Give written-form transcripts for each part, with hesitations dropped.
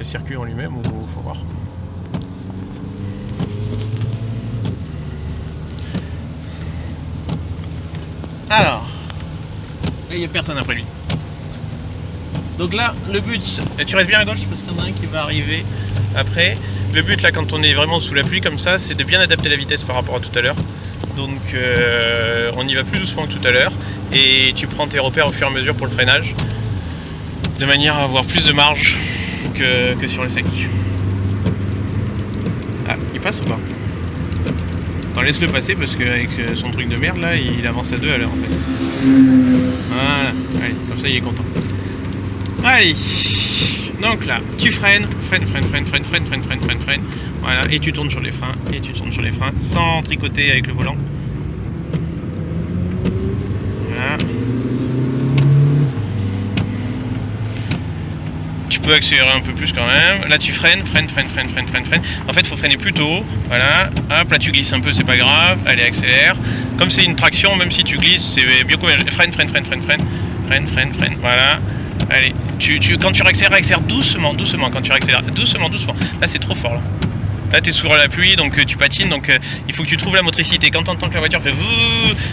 le circuit en lui-même ou faut voir. Alors, il n'y a personne après lui. Donc là, le but, tu restes bien à gauche parce qu'il y en a un qui va arriver après. Le but là, quand on est vraiment sous la pluie comme ça, c'est de bien adapter la vitesse par rapport à tout à l'heure. Donc on y va plus doucement que tout à l'heure et tu prends tes repères au fur et à mesure pour le freinage, de manière à avoir plus de marge que sur le sec. Ah, il passe ou pas? Non, laisse-le passer parce qu'avec son truc de merde là, il avance à 2 à l'heure en fait. Voilà, allez, comme ça il est content. Allez, donc là, tu freines, freine, voilà, et tu tournes sur les freins, sans tricoter avec le volant. Voilà. Tu peux accélérer un peu plus quand même. Là tu freines. En fait, il faut freiner plus tôt. Voilà. Hop, là tu glisses un peu, c'est pas grave. Allez, accélère. Comme c'est une traction, même si tu glisses, c'est bien combien. Freine. Voilà. Allez. Quand tu accélères doucement. Quand tu accélères doucement. Là, c'est trop fort. Là, tu es sous la pluie, donc tu patines. Donc, il faut que tu trouves la motricité. Quand tu entends que la voiture fait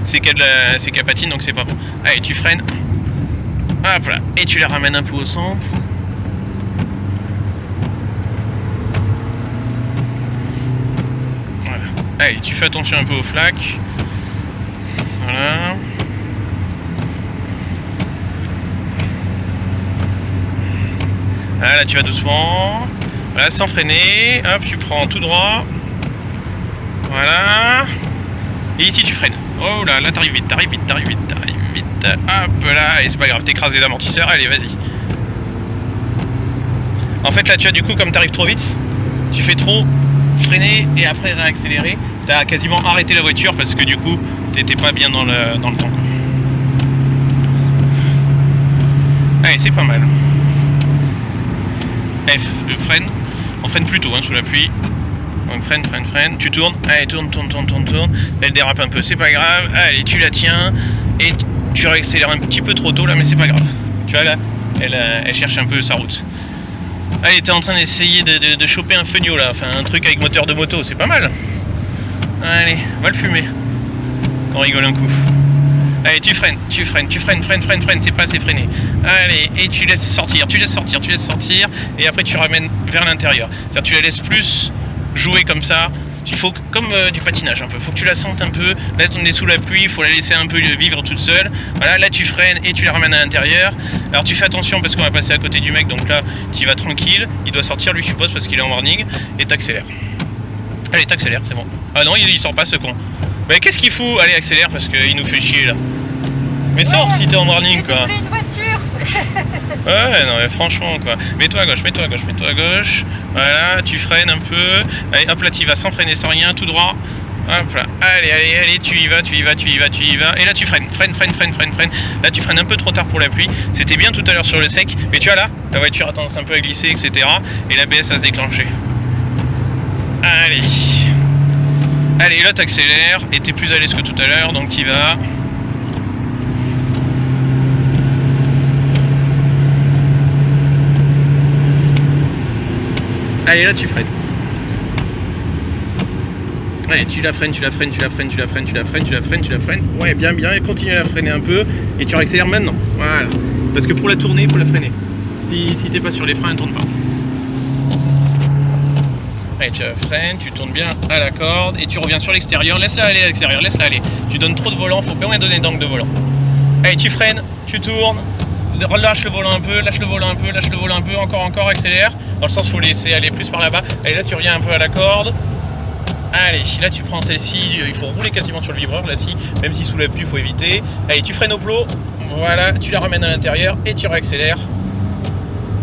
c'est qu'elle patine, donc c'est pas bon. Allez, tu freines. Hop là. Et tu la ramènes un peu au centre. Voilà. Allez, tu fais attention un peu aux flaques. Voilà. Là tu vas doucement, voilà, sans freiner, hop, tu prends tout droit, voilà, et ici tu freines. Oh là, là t'arrives vite, hop là, et c'est pas grave, t'écrases les amortisseurs, allez vas-y. En fait là tu as du coup, comme t'arrives trop vite, tu fais trop freiner et après réaccélérer, t'as quasiment arrêté la voiture parce que du coup t'étais pas bien dans le temps. Allez, c'est pas mal. Freine, on freine plutôt sous la pluie. Donc freine, tu tournes, allez tourne. Elle dérape un peu, c'est pas grave. Allez, tu la tiens et tu réaccélères un petit peu trop tôt là, mais c'est pas grave. Tu vois là, elle cherche un peu sa route. Allez, t'es en train d'essayer de choper un feigno là, enfin un truc avec moteur de moto, c'est pas mal. Allez, on va le fumer. Qu'on rigole un coup. Allez, tu freines, c'est pas assez freiné. Allez, et tu laisses sortir, et après tu ramènes vers l'intérieur. C'est-à-dire tu la laisses plus jouer comme ça. Il faut, comme du patinage un peu, faut que tu la sentes un peu. Là on est sous la pluie, il faut la laisser un peu vivre toute seule. Voilà, là tu freines et tu la ramènes à l'intérieur. Alors tu fais attention parce qu'on va passer à côté du mec, donc là tu vas tranquille. Il doit sortir, lui je suppose, parce qu'il est en warning, et t'accélères. Allez, t'accélères, c'est bon. Ah non, il sort pas ce con. Mais qu'est-ce qu'il fout? Allez, accélère parce qu'il nous fait chier là. Mais sors si t'es en warning quoi. Une voiture. Ouais, non mais franchement quoi. Mets-toi à gauche. Voilà, tu freines un peu. Allez, hop là, tu y vas sans freiner, sans rien, tout droit. Hop là, allez, tu y vas. Et là tu freines. Là tu freines un peu trop tard pour la pluie. C'était bien tout à l'heure sur le sec, mais tu vois là, ta voiture a tendance un peu à glisser, etc. Et l'ABS à se déclencher. Allez, là t'accélères et t'es plus à l'aise que tout à l'heure, donc t'y vas. Allez, là tu freines. Allez, tu la freines. Ouais, bien, continue à la freiner un peu et tu réaccélères maintenant. Voilà. Parce que pour la tourner, il faut la freiner. Si t'es pas sur les freins, elle tourne pas. Allez, tu freines, tu tournes bien à la corde et tu reviens sur l'extérieur. Laisse-la aller à l'extérieur, Tu donnes trop de volant, faut bien donner d'angle de volant. Allez, tu freines, tu tournes, lâche le volant un peu, encore, accélère. Dans le sens, faut laisser aller plus par là-bas. Allez, là, tu reviens un peu à la corde. Allez, là, tu prends celle-ci, il faut rouler quasiment sur le vibreur, là, même si sous la pluie, il faut éviter. Allez, tu freines au plot, voilà, tu la ramènes à l'intérieur et tu réaccélères.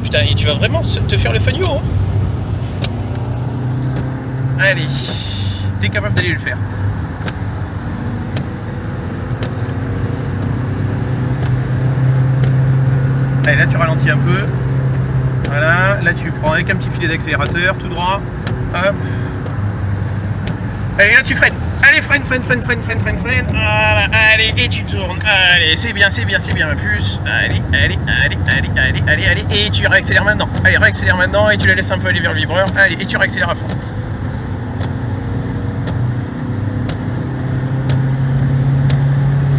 Putain, et tu vas vraiment te faire le fagno, hein. Allez, t'es capable d'aller le faire. Allez, là tu ralentis un peu. Voilà, là tu prends avec un petit filet d'accélérateur, tout droit. Hop. Allez, là tu freines. Allez, freine. Voilà, allez, et tu tournes. Allez, c'est bien, plus. Allez. Et tu réaccélères maintenant. Allez, réaccélère maintenant et tu la laisses un peu aller vers le vibreur. Allez, et tu réaccélères à fond.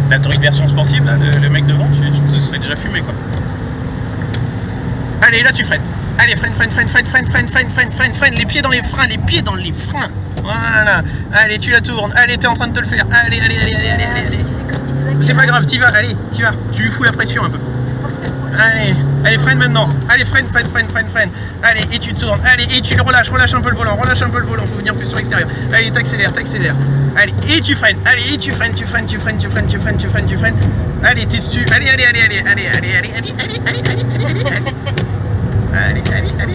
Là, t'aurais une version sportive, là, le mec devant, tu serais déjà fumé, quoi. Allez, là tu freines. Allez, freine. Les pieds dans les freins. Voilà. Allez, tu la tournes. Allez, t'es en train de te le faire. Allez. C'est pas grave, t'y vas. Allez, t'y vas. Tu lui fous la pression un peu. Allez, freine maintenant. Allez, freine. Allez, et tu tournes. Allez, et tu le relâches un peu le volant. Faut venir plus sur l'extérieur. Allez, t'accélères. Allez, et tu freines. Allez, et tu freines. Allez, t'es-tu. Allez.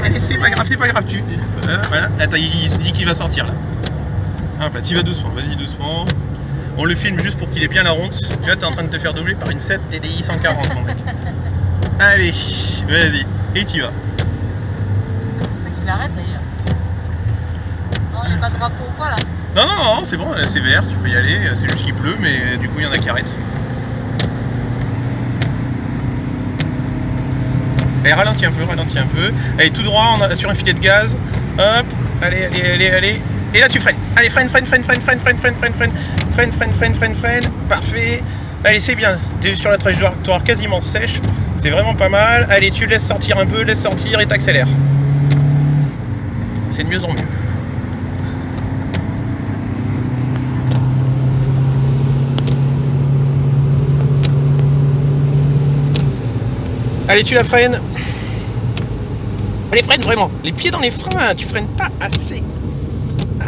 Allez, c'est pas grave. Voilà. Attends, il se dit qu'il va sortir là. Hop là, t'y vas doucement, vas-y doucement. On le filme juste pour qu'il ait bien la ronde. Tu vois, t'es en train de te faire doubler par une 7 TDI 140, mon mec. Allez, vas-y, et t'y vas. C'est pour ça qu'il arrête d'ailleurs. Non, il n'y a pas de drapeau ou quoi là? Non, c'est bon, c'est vert, tu peux y aller. C'est juste qu'il pleut, mais du coup, il y en a qui arrêtent. Allez, ralentis un peu. Allez, tout droit, on a sur un filet de gaz. Hop, allez. Et là, tu freines. Allez, freine. Parfait. Allez, c'est bien. T'es sur la trajectoire quasiment sèche. C'est vraiment pas mal. Allez, tu laisses sortir un peu, et t'accélères. C'est de mieux en mieux. Allez, tu la freines. Allez, freine vraiment. Les pieds dans les freins, tu freines pas assez.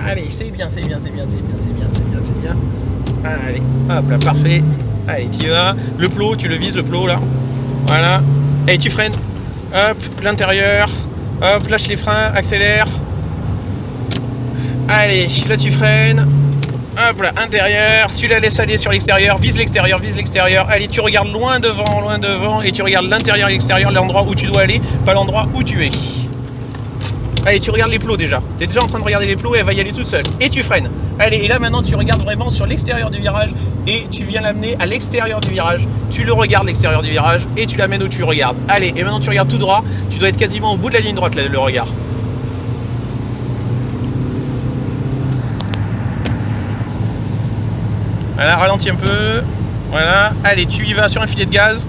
Allez, c'est bien. Allez, hop là, parfait. Allez, t'y vas. Le plot, tu le vises, le plot là. Voilà. Allez, tu freines. Hop, l'intérieur. Hop, lâche les freins, accélère. Allez, là tu freines. Hop là, intérieur, tu la laisses aller sur l'extérieur, vise l'extérieur. Allez, tu regardes loin devant et tu regardes l'intérieur et l'extérieur, l'endroit où tu dois aller, pas l'endroit où tu es. Allez, tu regardes les plots déjà. Tu es déjà en train de regarder les plots et elle va y aller toute seule. Et tu freines. Allez, et là maintenant tu regardes vraiment sur l'extérieur du virage et tu viens l'amener à l'extérieur du virage. Tu le regardes l'extérieur du virage et tu l'amènes où tu regardes. Allez, et maintenant tu regardes tout droit. Tu dois être quasiment au bout de la ligne droite, le regard. Voilà, ralentis un peu. Voilà. Allez, tu y vas sur un filet de gaz.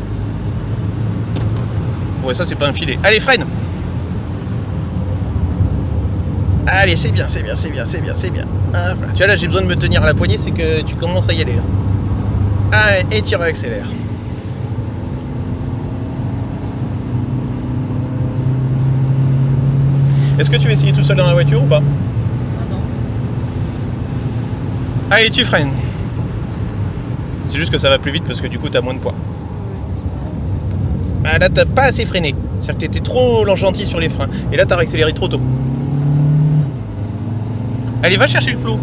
Ouais, ça c'est pas un filet. Allez, freine. Allez, c'est bien. Ah, voilà. Tu vois, là j'ai besoin de me tenir à la poignée, c'est que tu commences à y aller là. Allez, et tu réaccélères. Est-ce que tu veux essayer tout seul dans la voiture ou pas? Non. Allez, tu freines. C'est juste que ça va plus vite parce que du coup t'as moins de poids. Ah, là t'as pas assez freiné. C'est-à-dire que t'étais trop gentil sur les freins. Et là t'as réaccéléré trop tôt. Allez, va chercher le plot.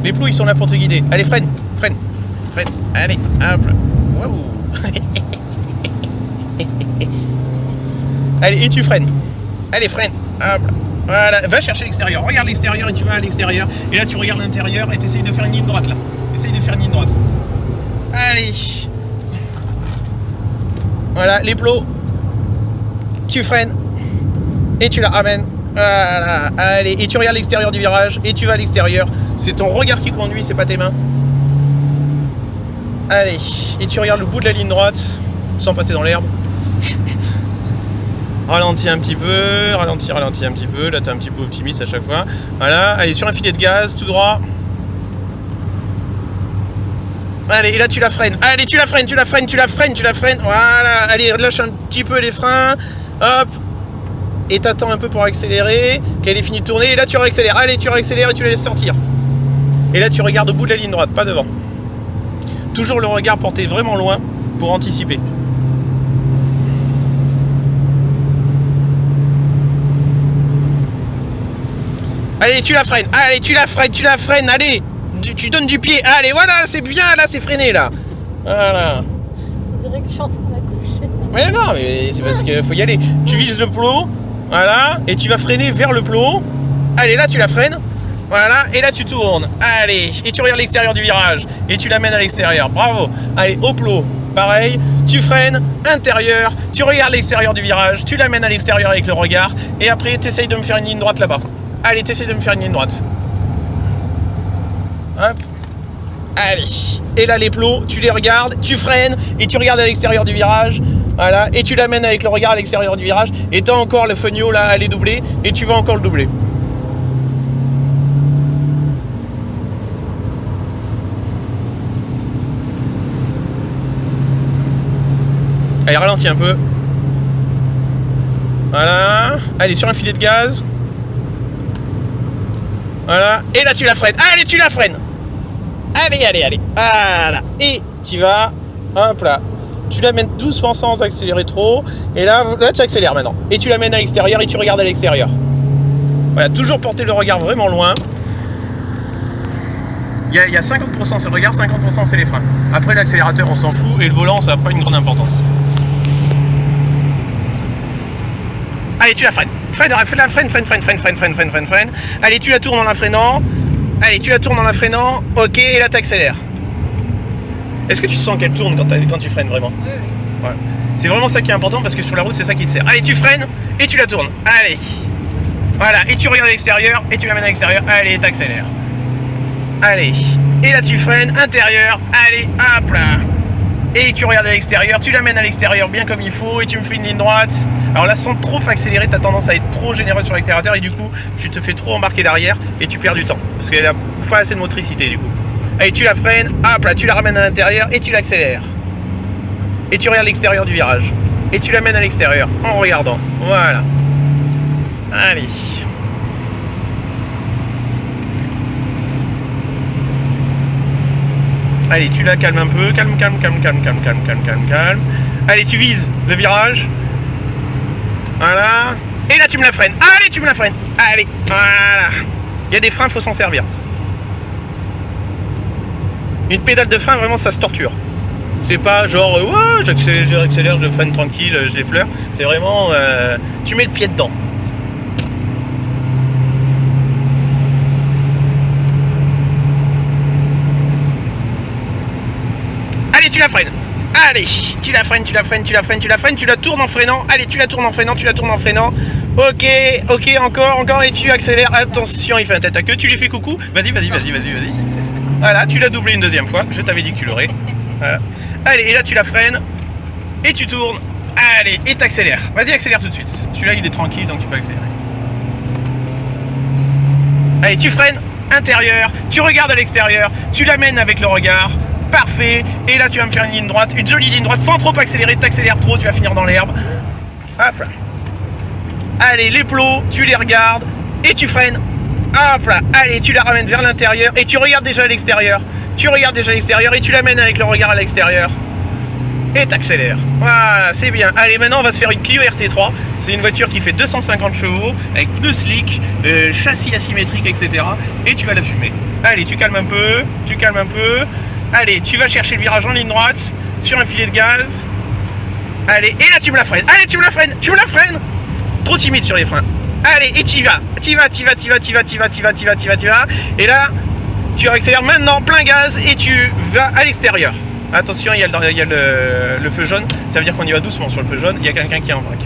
Les plots ils sont là pour te guider. Allez, freine. Allez, hop là. Waouh. Allez, et tu freines. Allez, freine. Hop là. Voilà, va chercher l'extérieur. Regarde l'extérieur et tu vas à l'extérieur. Et là tu regardes l'intérieur et t'essayes de faire une ligne droite là. Allez. Voilà, les plots. Tu freines. Et tu la ramènes. Voilà. Allez. Et tu regardes l'extérieur du virage. Et tu vas à l'extérieur. C'est ton regard qui conduit, c'est pas tes mains. Allez. Et tu regardes le bout de la ligne droite. Sans passer dans l'herbe. Ralentis un petit peu. Ralentis un petit peu. Là, t'es un petit peu optimiste à chaque fois. Voilà. Allez, sur un filet de gaz, tout droit. Allez, et là tu la freines. Allez, tu la freines. Voilà. Allez, lâche un petit peu les freins. Hop. Et t'attends un peu pour accélérer. Qu'elle ait fini de tourner. Et là tu réaccélères. Allez, tu réaccélères et tu la laisses sortir. Et là tu regardes au bout de la ligne droite, pas devant. Toujours le regard porté vraiment loin pour anticiper. Allez, tu la freines. Allez. Tu donnes du pied. Allez, voilà, c'est bien, là, c'est freiné, là. Voilà. On dirait que je suis en train d'accoucher. Mais non, mais c'est parce qu'il faut y aller. Tu vises le plot, voilà, et tu vas freiner vers le plot. Allez, là, tu la freines. Voilà, et là tu tournes. Allez, et tu regardes l'extérieur du virage. Et tu l'amènes à l'extérieur. Bravo. Allez, au plot. Pareil, tu freines, intérieur, tu regardes l'extérieur du virage, tu l'amènes à l'extérieur avec le regard, et après tu essayes de me faire une ligne droite là-bas. Allez, tu essayes de me faire une ligne droite. Hop. Allez. Et là les plots, tu les regardes, tu freines, et tu regardes à l'extérieur du virage. Voilà, et tu l'amènes avec le regard à l'extérieur du virage, et tu as encore le fenio là à aller doubler, et tu vas encore le doubler. Allez, ralentis un peu. Voilà. Allez, sur un filet de gaz. Voilà. Et là, tu la freines. Allez, tu la freines. Allez, allez, allez. Voilà. Et tu vas. Hop là. Tu l'amènes doucement sans accélérer trop. Et là, tu accélères maintenant. Et tu l'amènes à l'extérieur et tu regardes à l'extérieur. Voilà. Toujours porter le regard vraiment loin. Il y a 50% c'est le regard, 50% c'est les freins. Après, l'accélérateur, on s'en fout. Et le volant, ça n'a pas une grande importance. Allez, tu la freines. Freine. Allez, tu la tournes en la freinant. Allez, tu la tournes en la freinant. Ok, et là, tu accélères. Est-ce que tu sens qu'elle tourne quand tu freines vraiment? Oui. Ouais. C'est vraiment ça qui est important parce que sur la route, c'est ça qui te sert. Allez, tu freines et tu la tournes. Allez. Voilà, et tu regardes à l'extérieur et tu l'amènes à l'extérieur. Allez, tu accélères. Allez. Et là, tu freines. Intérieur. Allez, hop là. Et tu regardes à l'extérieur, tu l'amènes à l'extérieur bien comme il faut et tu me fais une ligne droite. Alors là, sans trop accélérer, tu as tendance à être trop généreux sur l'accélérateur et du coup, tu te fais trop embarquer l'arrière et tu perds du temps parce qu'elle a pas assez de motricité du coup. Allez, tu la freines, hop là, tu la ramènes à l'intérieur et tu l'accélères. Et tu regardes l'extérieur du virage. Et tu l'amènes à l'extérieur en regardant. Voilà. Allez. Allez, tu la calmes un peu, calme. Allez, tu vises le virage. Voilà. Et là, tu me la freines. Allez, tu me la freines. Allez, voilà. Il y a des freins, faut s'en servir. Une pédale de frein, vraiment, ça se torture. C'est pas genre, ouais, j'accélère, je freine tranquille, je l'effleure. C'est vraiment, tu mets le pied dedans. Allez, tu la freines. Allez, tu la freines, tu la tournes en freinant. Allez, tu la tournes en freinant. Ok, encore, et tu accélères. Attention, il fait un tête à queue. Tu lui fais coucou. Vas-y. Voilà, tu l'as doublé une deuxième fois. Je t'avais dit que tu l'aurais. Voilà. Allez, et là, tu la freines. Et tu tournes. Allez, et t'accélères. Vas-y, accélère tout de suite. Celui-là, il est tranquille, donc tu peux accélérer. Allez, tu freines. Intérieur. Tu regardes à l'extérieur. Tu l'amènes avec le regard. Parfait, et là tu vas me faire une ligne droite, une jolie ligne droite sans trop accélérer, t'accélères trop, tu vas finir dans l'herbe. Hop là. Allez, les plots, tu les regardes et tu freines. Hop là, allez, tu la ramènes vers l'intérieur et tu regardes déjà à l'extérieur. Et tu l'amènes avec le regard à l'extérieur. Et t'accélères. Voilà, c'est bien. Allez, maintenant on va se faire une Clio RT3. C'est une voiture qui fait 250 chevaux, avec pneus slick, châssis asymétrique, etc. Et tu vas la fumer. Allez, tu calmes un peu. Allez, tu vas chercher le virage en ligne droite, sur un filet de gaz. Allez, et là tu me la freines. Allez, tu me la freines. Trop timide sur les freins. Allez, et tu vas. Et là, tu accélères maintenant plein gaz et tu vas à l'extérieur. Attention, il y a le feu jaune. Ça veut dire qu'on y va doucement sur le feu jaune. Il y a quelqu'un qui est en vrac.